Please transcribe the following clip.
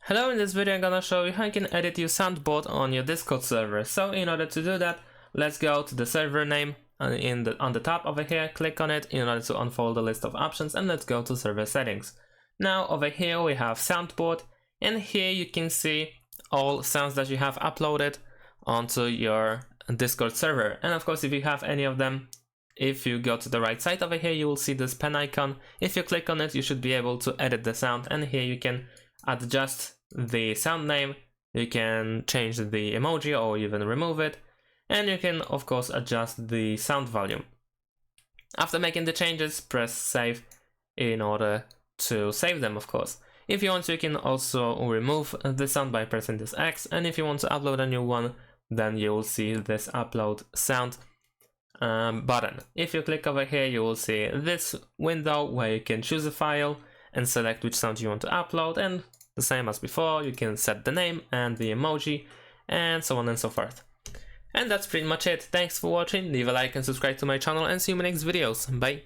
Hello, in this video I'm gonna show you how you can edit your soundboard on your Discord server. So in order to do that, let's go to the server name on the top over here, click on it in order to unfold the list of options, and let's go to server settings. Now over here we have soundboard, and here you can see all sounds that you have uploaded onto your Discord server. And of course, if you have any of them, if you go to the right side over here, you will see this pen icon. If you click on it, you should be able to edit the sound, and here you can adjust the sound name, you can change the emoji or even remove it, and you can of course adjust the sound volume. After making the changes, press save in order to save them, of course. If you want to, you can also remove the sound by pressing this X, and if you want to upload a new one, then you will see this upload sound button. If you click over here, you will see this window where you can choose a file and select which sound you want to upload, and the same as before, you can set the name and the emoji and so on and so forth. And that's pretty much it. Thanks for watching, leave a like and subscribe to my channel, and see you in my next videos. Bye!